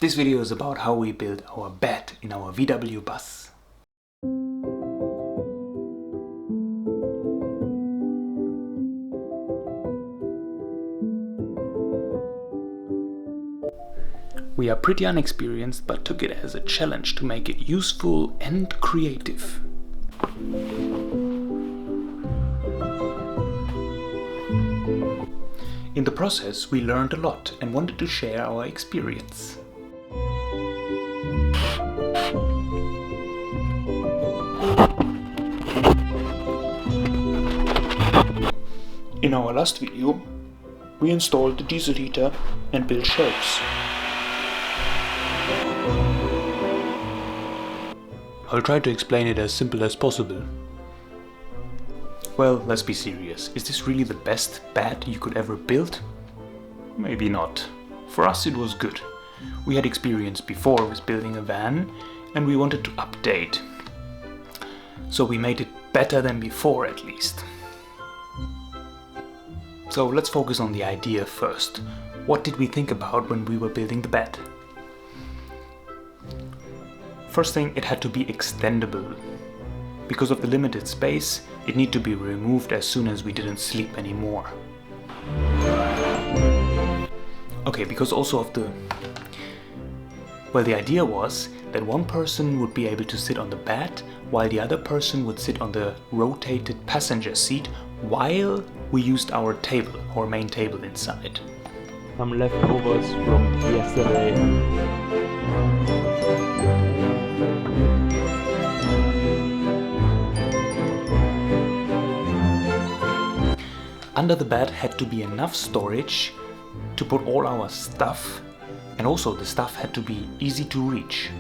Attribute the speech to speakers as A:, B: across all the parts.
A: This video is about how we build our bed in our VW bus. We are pretty unexperienced, but took it as a challenge to make it useful and creative. In the process, we learned a lot and wanted to share our experience. In our last video, we installed the diesel heater and built shelves. I'll try to explain it as simple as possible. Well, let's be serious. Is this really the best bed you could ever build? Maybe not. For us it was good. We had experience before with building a van and we wanted to update. So we made it better than before at least. So let's focus on the idea first. What did we think about when we were building the bed? First thing, it had to be extendable. Because of the limited space, it needed to be removed as soon as we didn't sleep anymore. Okay, because also of the... Well, the idea was that one person would be able to sit on the bed while the other person would sit on the rotated passenger seat while we used our table, our main table inside.
B: Some leftovers from yesterday.
A: Under the bed had to be enough storage to put all our stuff, and also the stuff had to be easy to reach.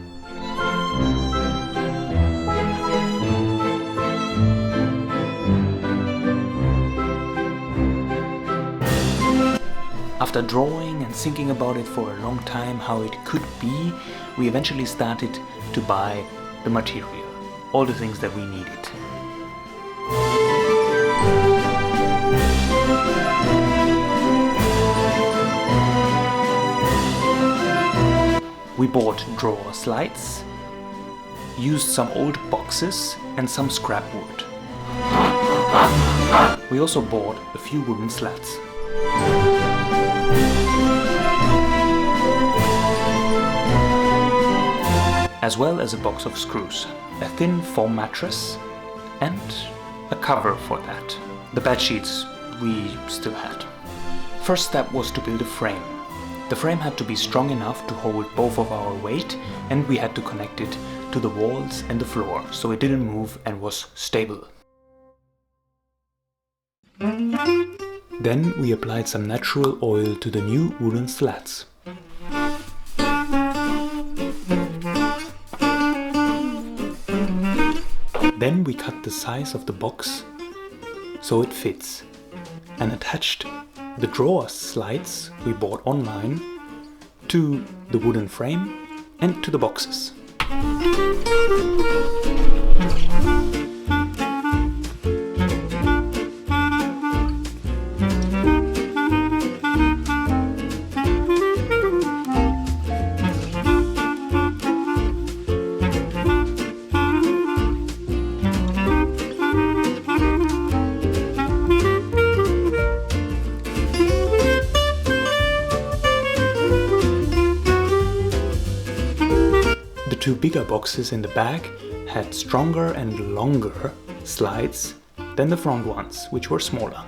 A: After drawing and thinking about it for a long time how it could be, we eventually started to buy the material, all the things that we needed. We bought drawer slides, used some old boxes and some scrap wood. We also bought a few wooden slats. As well as a box of screws, a thin foam mattress and a cover for that. The bed sheets we still had. First step was to build a frame. The frame had to be strong enough to hold both of our weight, and we had to connect it to the walls and the floor so it didn't move and was stable. Then we applied some natural oil to the new wooden slats. Then we cut the size of the box so it fits and attached the drawer slides we bought online to the wooden frame and to the boxes. The two bigger boxes in the back had stronger and longer slides than the front ones, which were smaller.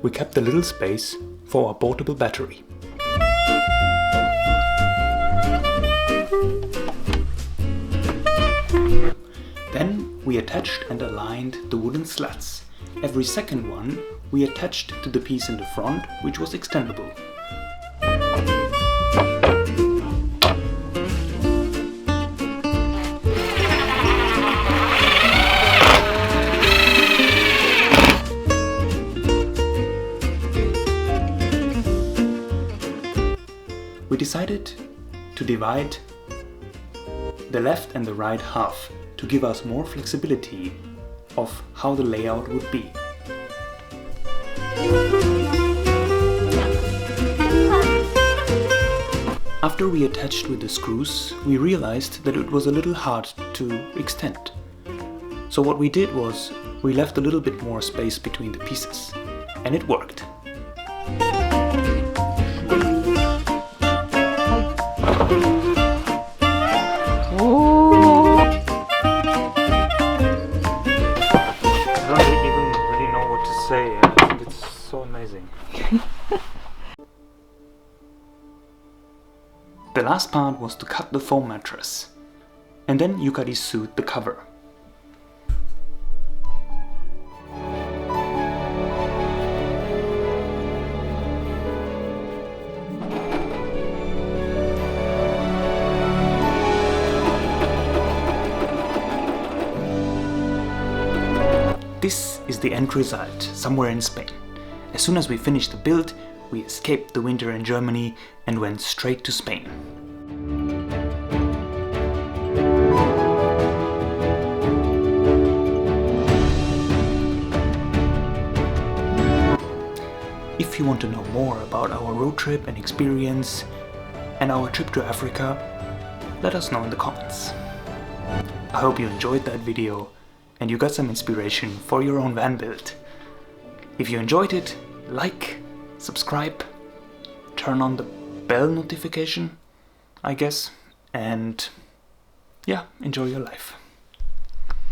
A: We kept a little space for our portable battery. Then we attached and aligned the wooden slats. Every second one we attached to the piece in the front, which was extendable. We decided to divide the left and the right half to give us more flexibility of how the layout would be. After we attached with the screws, we realized that it was a little hard to extend. So what we did was, we left a little bit more space between the pieces, and it worked.
B: I don't even really know what to say. I think it's so amazing.
A: The last part was to cut the foam mattress, and then Yukari sewed the cover. This is the end result, somewhere in Spain. As soon as we finished the build, we escaped the winter in Germany and went straight to Spain. If you want to know more about our road trip and experience and our trip to Africa, let us know in the comments. I hope you enjoyed that video and you got some inspiration for your own van build. If you enjoyed it, like, subscribe, turn on the bell notification, I guess, and yeah, enjoy your life.